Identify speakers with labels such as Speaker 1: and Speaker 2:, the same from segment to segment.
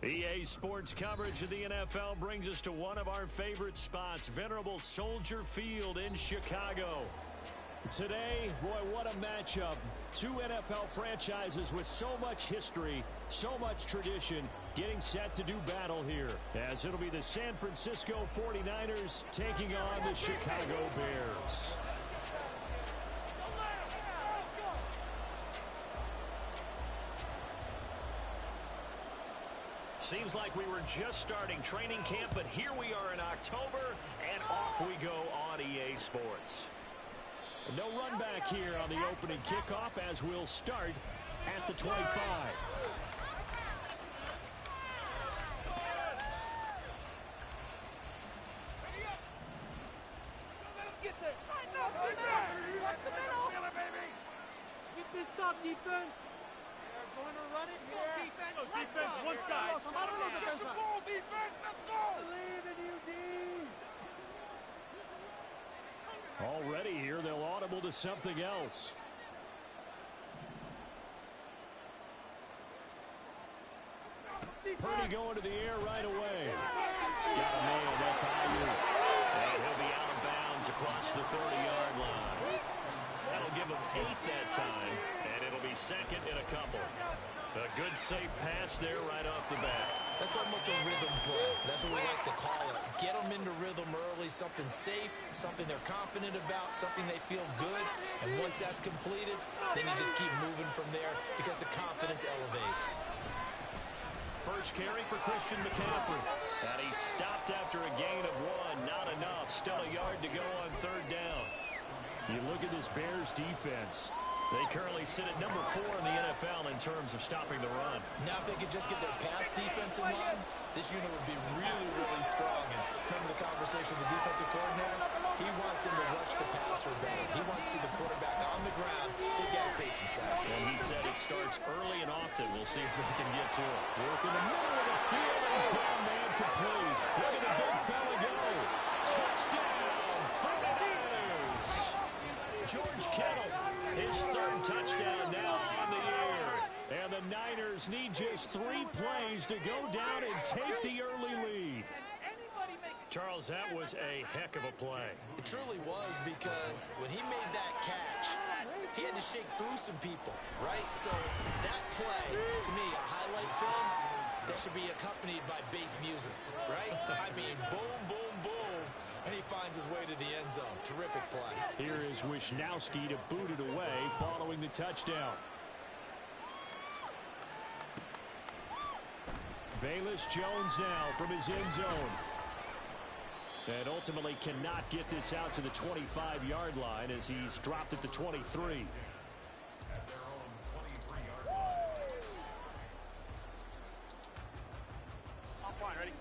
Speaker 1: EA Sports coverage of the NFL brings us to one of our favorite spots, venerable Soldier Field in Chicago. Today, boy, what a matchup. Two NFL franchises with so much history, so much tradition, getting set to do battle here, as it'll be the San Francisco 49ers taking on the Chicago Bears. Seems like we were just starting training camp, but here we are in October, and off we go on EA Sports. No run back here on the opening kickoff as we'll start at the 25.
Speaker 2: Get this stop, defense. They're going to run it. Go, defense. Go, defense. One side. Get the ball, defense. Let's go. Believe in you, D.
Speaker 1: Already here, they'll audible to something else. Purdy going to the air right away. Got a man, that's Ayuk. And he'll be out of bounds across the 30-yard line. That'll give him 8 that time, and it'll be second in a couple. A good safe pass there right off the bat.
Speaker 3: That's almost a rhythm play. That's what we like to call it. Get them into rhythm early, something safe, something they're confident about, something they feel good. And once that's completed, then you just keep moving from there because the confidence elevates.
Speaker 1: First carry for Christian McCaffrey. And he stopped after a gain of 1. Not enough. Still a yard to go on third down. You look at this Bears defense. They currently sit at number 4 in the NFL in terms of stopping the run.
Speaker 3: Now, if they could just get their pass defense in line, this unit would be really, really strong. And remember the conversation with the defensive coordinator? He wants them to rush the passer better. He wants to see the quarterback on the ground. They got to create some sacks.
Speaker 1: And he said it starts early and often. We'll see if they can get to it. Work in the middle of the field. He's gone man complete. Look at the big fella go. Touchdown, 49ers. George Kittle, his third touchdown now on the year. And the Niners need just 3 plays to go down and take the early lead. Charles, that was a heck of a play.
Speaker 3: It truly was, because when he made that catch, he had to shake through some people, right? So that play, to me, a highlight film that should be accompanied by bass music, right? I mean, boom, boom, boom. And he finds his way to the end zone. Terrific play.
Speaker 1: Here is Wisnowski to boot it away following the touchdown. Velus Jones now from his end zone. And ultimately cannot get this out to the 25-yard line as he's dropped at the 23.
Speaker 2: Ready?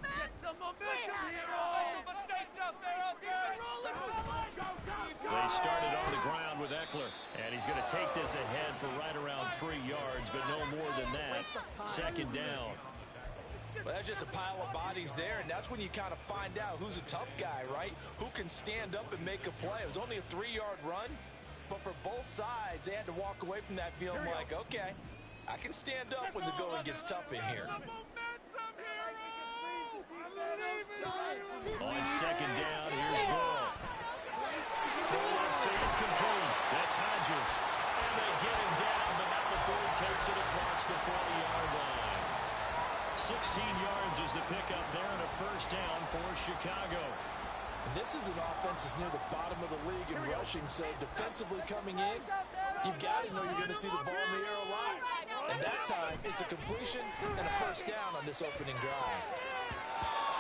Speaker 2: Get some momentum here. Mistakes out there.
Speaker 1: They started on the ground with Eckler, and he's going to take this ahead for right around 3 yards, but no more than that. Second down.
Speaker 3: Well, that's just a pile of bodies there, and that's when you kind of find out who's a tough guy, right? Who can stand up and make a play. It was only a 3-yard run, but for both sides, they had to walk away from that feeling like, okay, I can stand up when the going gets tough in here.
Speaker 1: On second down, here's Burrow. Throw left side complete. That's Hodges. And they get him down, but not before he takes it across the 40-yard line. 16 yards is the pickup there, and a first down for Chicago.
Speaker 3: And this is an offense that's near the bottom of the league in rushing, so defensively coming in, you've got to know you're going to see the ball in the air a lot. And that time, it's a completion and a first down on this opening drive.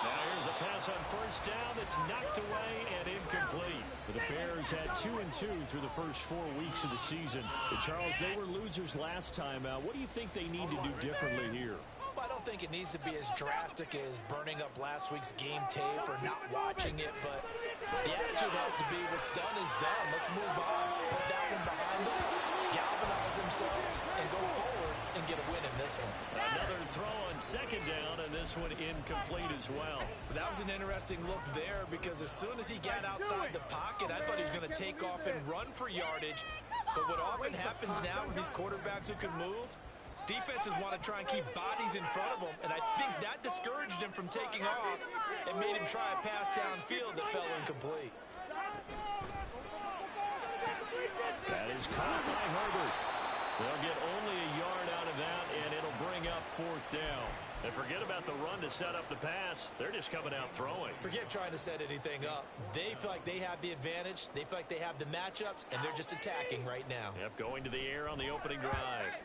Speaker 1: Now here's a pass on first down that's knocked away and incomplete. The Bears had 2-2 through the first 4 weeks of the season. But Charles, they were losers last time out. What do you think they need to do differently here?
Speaker 3: I don't think it needs to be as drastic as burning up last week's game tape or not watching it, but the attitude has to be what's done is done. Let's move on. Put that one behind them, galvanize themselves, and go forward and get a win in this one.
Speaker 1: Another throw on second down, and this one incomplete as well.
Speaker 3: But that was an interesting look there, because as soon as he got outside the pocket, I thought he was going to take off and run for yardage. But what often happens now with these quarterbacks who can move, Defenses want to try and keep bodies in front of them, and I think that discouraged him from taking off and made him try a pass downfield that fell incomplete.
Speaker 1: That is caught by Herbert. They'll get only a yard out of that, and it'll bring up 4th down. And forget about the run to set up the pass. They're just coming out throwing.
Speaker 3: Forget trying to set anything up. They feel like they have the advantage. They feel like they have the matchups, and they're just attacking right now.
Speaker 1: Yep, going to the air on the opening drive.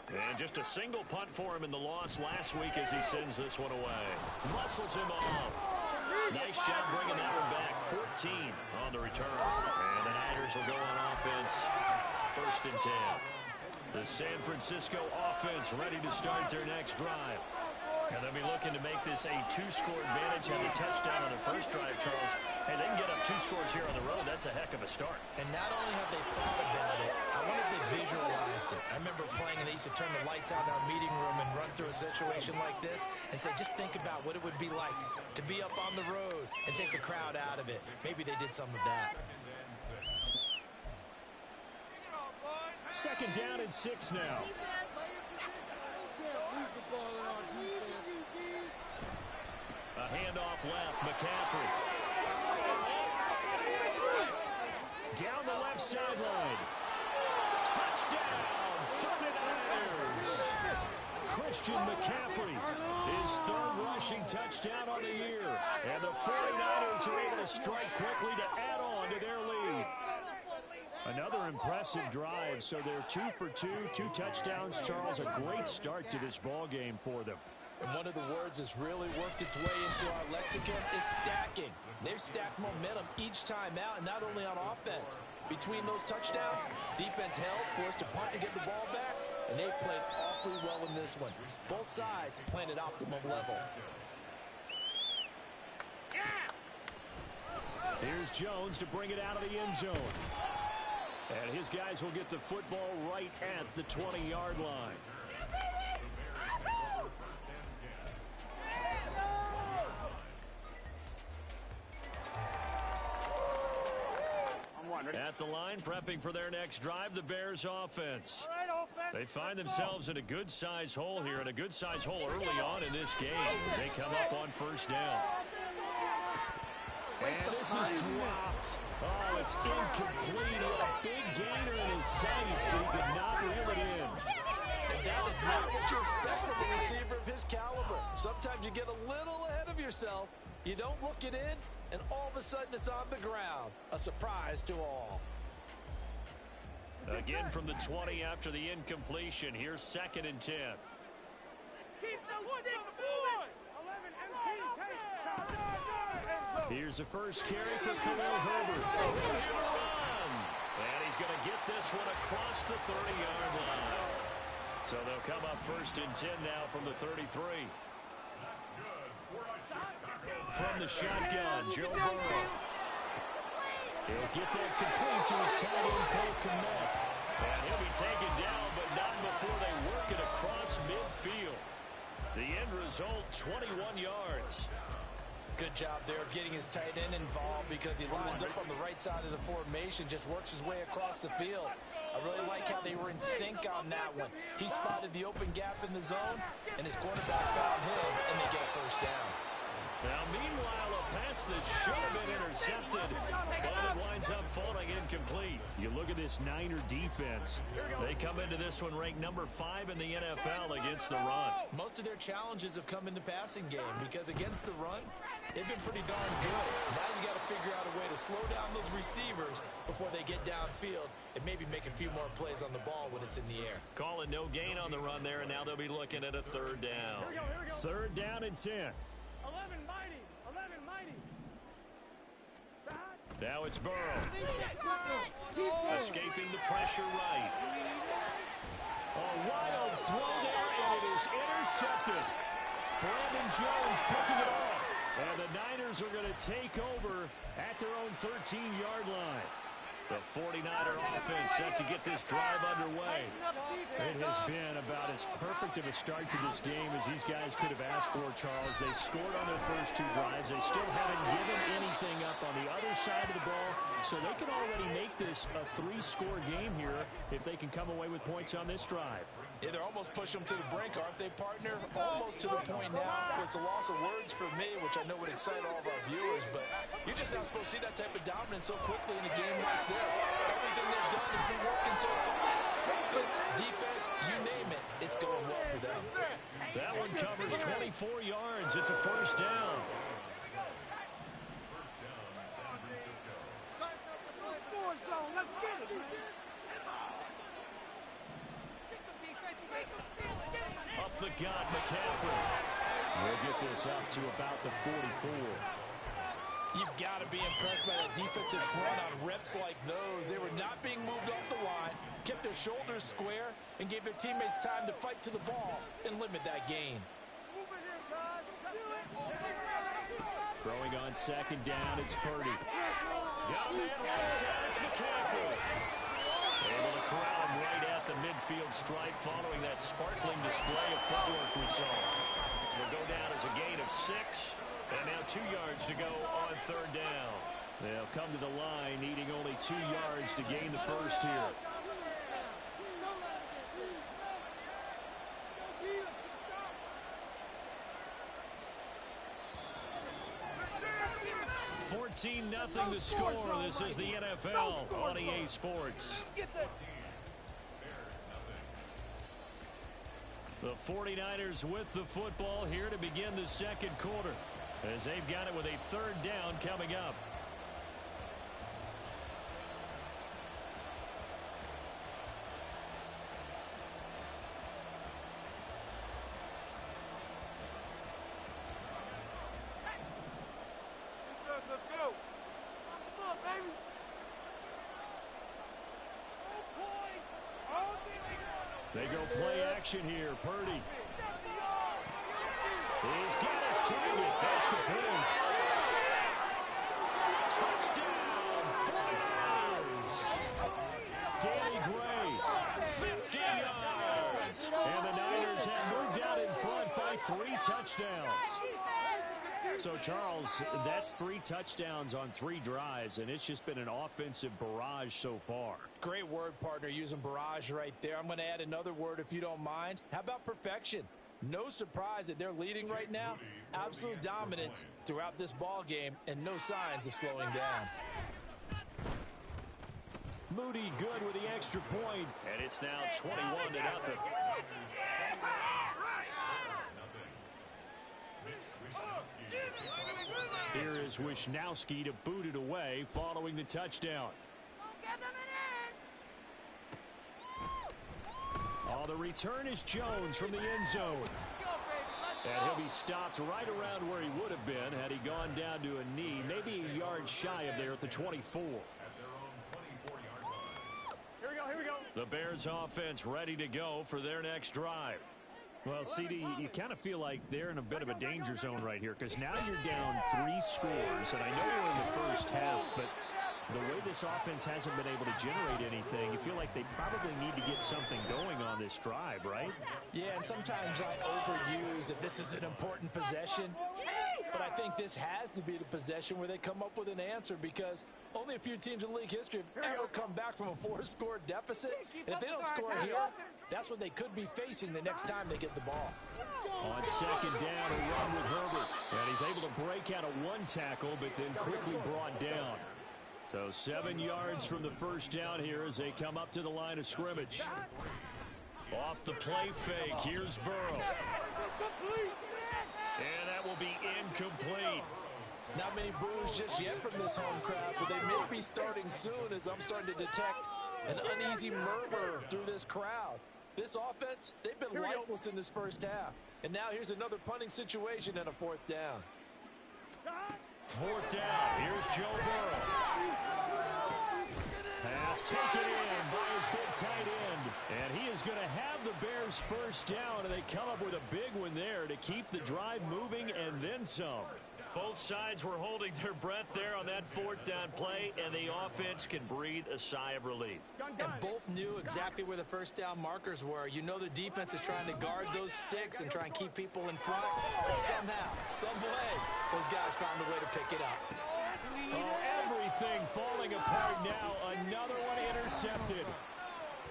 Speaker 1: And just a single punt for him in the loss last week as he sends this one away. Muscles him off. Nice job bringing that one back. 14 on the return. And the Niners will go on offense. 1st and 10. The San Francisco offense ready to start their next drive. And they'll be looking to make this a 2-score advantage. Had a touchdown on the first drive, Charles. Hey, they can get up 2 scores here on the road. That's a heck of a start.
Speaker 3: And not only have they thought about it, I wonder if they visualized it. I remember playing, and they used to turn the lights out in our meeting room and run through a situation like this and say, just think about what it would be like to be up on the road and take the crowd out of it. Maybe they did some of that.
Speaker 1: 2nd down and 6 now. A handoff left, McCaffrey. Down the left sideline. Touchdown, 49ers. Christian McCaffrey, his 3rd rushing touchdown on the year. And the 49ers are able to strike quickly to add on to their lead. Another impressive drive, so they're 2 for 2, 2 touchdowns. Charles, a great start to this ball game for them.
Speaker 3: And one of the words that's really worked its way into our lexicon is stacking. They've stacked momentum each time out, and not only on offense. Between those touchdowns, defense held, forced to punt to get the ball back, and they played awfully well in this one. Both sides playing at optimum level.
Speaker 1: Here's Jones to bring it out of the end zone. And his guys will get the football right at the 20-yard line. At the line, prepping for their next drive, the Bears offense. They find themselves in a good-sized hole here, and a good-sized hole early on in this game as they come up on 1st down. And this is dropped. Oh, it's incomplete. A big gainer in his sights, but he could not reel it in.
Speaker 3: And that is not what you expect from a receiver of his caliber. Sometimes you get a little ahead of yourself. You don't look it in, and all of a sudden it's on the ground. A surprise to all.
Speaker 1: Again from the 20 after the incompletion. Here's 2nd and 10. Here's the first carry for Khalil Herbert. And he's going to get this one across the 30-yard line. So they'll come up 1st and 10 now from the 33. From the shotgun, Joe Burrow. He'll get that complete to his tight end, Cole Kmet. And he'll be taken down, but not before they work it across midfield. The end result, 21 yards.
Speaker 3: Good job there of getting his tight end involved because he lines up on the right side of the formation, just works his way across the field. I really like how they were in sync on that one. He spotted the open gap in the zone, and his quarterback found him, and they get a 1st down.
Speaker 1: Now, meanwhile, a pass that should have been intercepted, but it winds up falling incomplete. You look at this Niner defense. They come into this one ranked number 5 in the NFL against the run.
Speaker 3: Most of their challenges have come in the passing game because against the run, they've been pretty darn good. Now you got to figure out a way to slow down those receivers before they get downfield and maybe make a few more plays on the ball when it's in the air.
Speaker 1: Call it no gain on the run there, and now they'll be looking at a 3rd down.
Speaker 2: Here we go.
Speaker 1: 3rd down and 10.
Speaker 2: 11 mighty.
Speaker 1: Now it's Burrow. Escaping the pressure right. A wild throw there, and it is intercepted. Brandon Jones picking it off. And the Niners are going to take over at their own 13-yard line. The 49er offense set to get this drive underway. It has been about as perfect of a start to this game as these guys could have asked for, Charles. They've scored on their first 2 drives. They still haven't given anything up on the other side of the ball, so they can already make this a 3-score game here if they can come away with points on this drive.
Speaker 3: Yeah, they're almost pushing them to the brink, aren't they, partner? Almost to the point now where it's a loss of words for me, which I know would excite all of our viewers, but you're just not supposed to see that type of dominance so quickly in a game like this. Everything they've done has been working so far. Offense, defense, you name it, it's going well for them.
Speaker 1: That one covers 24 yards. It's a first down.
Speaker 2: Score zone. Let's get it.
Speaker 1: Up the gut, McCaffrey. We'll get this up to about the 44.
Speaker 3: You've got to be impressed by that defensive front on reps like those. They were not being moved off the line, kept their shoulders square, and gave their teammates time to fight to the ball and limit that gain.
Speaker 1: Throwing on second down, it's Purdy. Got a man right side, it's McCaffrey. Able to corral him right at the midfield stripe following that sparkling display of footwork we saw. Will go down as a gain of 6. And now 2 yards to go on third down. They'll come to the line needing only 2 yards to gain the first here. Nothing to score. This is the NFL on EA Sports. The 49ers with the football here to begin the second quarter, as they've got it with a third down coming up.
Speaker 2: Let's go. Come on, baby.
Speaker 1: They go play action here. Purdy. He's got his target. That's complete. Touchdown, 49ers. Danny Gray, 50 yards. And the Niners have moved out in front by 3 touchdowns. So, Charles, that's 3 touchdowns on 3 drives, and it's just been an offensive barrage so far.
Speaker 3: Great word, partner, using barrage right there. I'm going to add another word if you don't mind. How about perfection? No surprise that they're leading right now. Absolute dominance throughout this ball game, and no signs of slowing down.
Speaker 1: Moody good with the extra point, and it's now 21-0. Here is Wisnowski to boot it away following the touchdown. Oh, the return is Jones from the end zone. And he'll be stopped right around where he would have been had he gone down to a knee, maybe a yard shy of there at the 24.
Speaker 2: Here we go.
Speaker 1: The Bears offense ready to go for their next drive. Well, CD, you kind of feel like they're in a bit of a danger zone right here because now you're down 3 scores, and I know you're in the first half, but the way this offense hasn't been able to generate anything, you feel like they probably need to get something going on this drive, right?
Speaker 3: Yeah, and sometimes I overuse that this is an important possession, but I think this has to be the possession where they come up with an answer because only a few teams in league history have ever come back from a 4-score deficit, and if they don't score here, that's what they could be facing the next time they get the ball.
Speaker 1: On second down, a run with Herbert, and he's able to break out of 1 tackle, but then quickly brought down. So 7 yards from the first down here as they come up to the line of scrimmage. Off the play fake, here's Burrow. And that will be incomplete.
Speaker 3: Not many boos just yet from this home crowd, but they may be starting soon as I'm starting to detect an uneasy murmur through this crowd. This offense, they've been lifeless in this first half. And now here's another punting situation and a 4th down.
Speaker 1: 4th down, here's Joe Burrow. Pass taken in by his big tight end. And he is going to have the Bears first down, and they come up with a big one there to keep the drive moving and then some. Both sides were holding their breath there on that 4th down play, and the offense can breathe a sigh of relief.
Speaker 3: And both knew exactly where the first down markers were. You know the defense is trying to guard those sticks and try and keep people in front. And somehow, some way, those guys found a way to pick it up.
Speaker 1: Oh, everything falling apart now. Another one intercepted.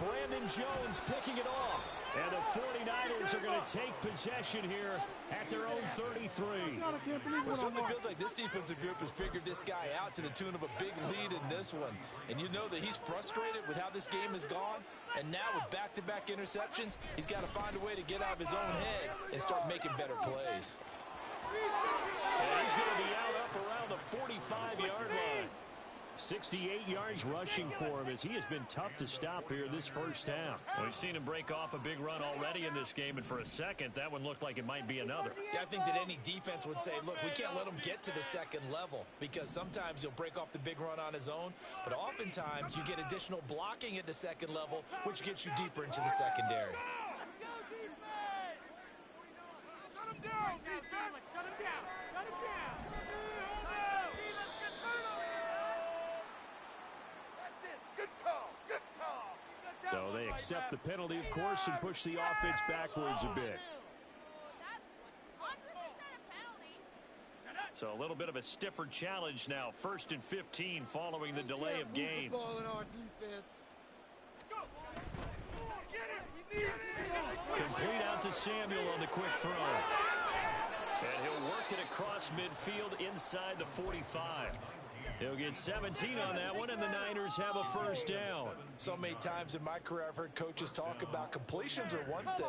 Speaker 1: Brandon Jones picking it off. And the 49ers are going to take possession here at their own 33.
Speaker 3: Well, it certainly feels like this defensive group has figured this guy out to the tune of a big lead in this one. And you know that he's frustrated with how this game has gone. And now with back-to-back interceptions, he's got to find a way to get out of his own head and start making better plays.
Speaker 1: And he's going to be out up around the 45-yard line. 68 yards rushing for him as he has been tough to stop here this first half.
Speaker 4: Well, we've seen him break off a big run already in this game, and for a second, that one looked like it might be another.
Speaker 3: Yeah, I think that any defense would say, look, we can't let him get to the second level because sometimes he'll break off the big run on his own, but oftentimes you get additional blocking at the second level, which gets you deeper into the secondary.
Speaker 2: Shut him down, defense! Shut him down! Shut him down! Good call! Good call!
Speaker 1: So they accept the penalty, of course, and push the offense backwards a bit.
Speaker 4: So a little bit of a stiffer challenge now. 1st and 15 following the delay of game.
Speaker 1: Complete out to Samuel on the quick throw.
Speaker 4: And he'll work it across midfield inside the 45.
Speaker 1: He'll get 17 on that one, and the Niners have a first down.
Speaker 3: So many times in my career I've heard coaches talk about completions are one thing,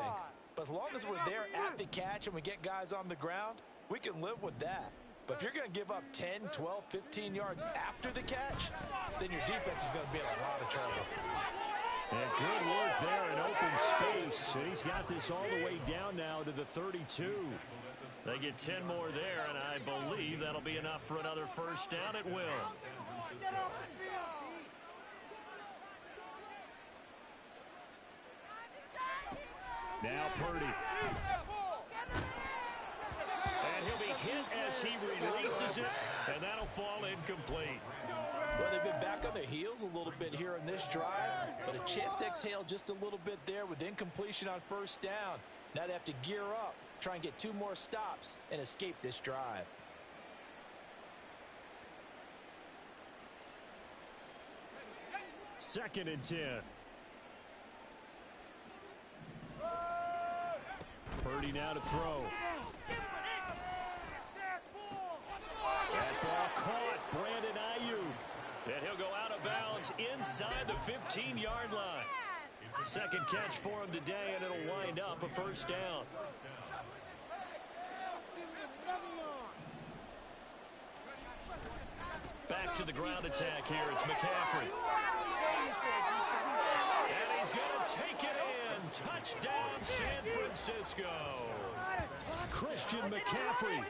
Speaker 3: but as long as we're there at the catch and we get guys on the ground, we can live with that. But if you're going to give up 10, 12, 15 yards after the catch, then your defense is going to be in a lot of trouble.
Speaker 1: And good work there in open space. And he's got this all the way down now to the 32.
Speaker 4: They get 10 more there, and I believe that'll be enough for another first down. It will.
Speaker 1: Now Purdy.
Speaker 4: And he'll be hit as he releases it, and that'll fall incomplete.
Speaker 3: Well, they've been back on their heels a little bit here in this drive, but a chance to exhale just a little bit there with incompletion on first down. Now they have to gear up, try and get 2 more stops, and escape this drive.
Speaker 1: Second and 10. Purdy now to throw. That ball caught. Brandon Ayuk.
Speaker 4: And he'll go out of bounds inside the 15-yard line.
Speaker 1: Second catch for him today, and it'll wind up a first down.
Speaker 4: Back to the ground attack here. It's McCaffrey. And he's going to take it in. Touchdown, San Francisco.
Speaker 1: Christian McCaffrey